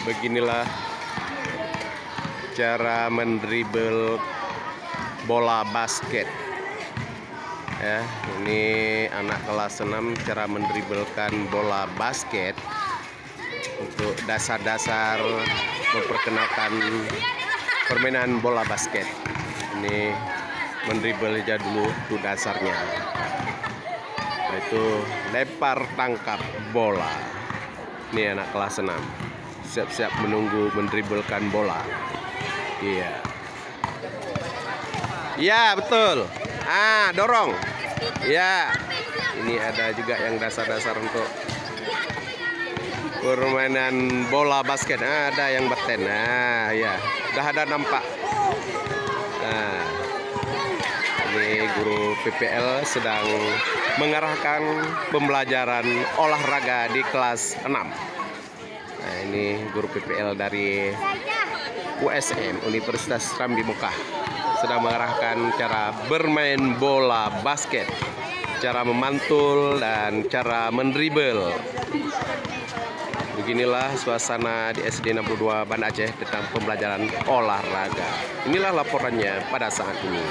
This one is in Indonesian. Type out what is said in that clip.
Beginilah cara mendribble bola basket. Ya, ini anak kelas 6 cara mendribelkan bola basket untuk dasar-dasar memperkenalkan permainan bola basket. Ini mendribble aja dulu itu dasarnya, yaitu lempar tangkap bola. Ini anak kelas 6 siap-siap menunggu mendribelkan bola. Iya. Iya, betul. Dorong. Iya. Ini ada juga yang dasar-dasar untuk permainan bola basket. Ada yang beten. Ya. Udah ada nampak. Ini guru PPL sedang mengarahkan pembelajaran olahraga di kelas 6. Ini guru PPL dari USM Universitas Rambi Mekah sedang mengarahkan cara bermain bola basket, cara memantul dan cara mendribble. Beginilah suasana di SD 62 Banda Aceh tentang pembelajaran olahraga. Inilah laporannya pada saat ini.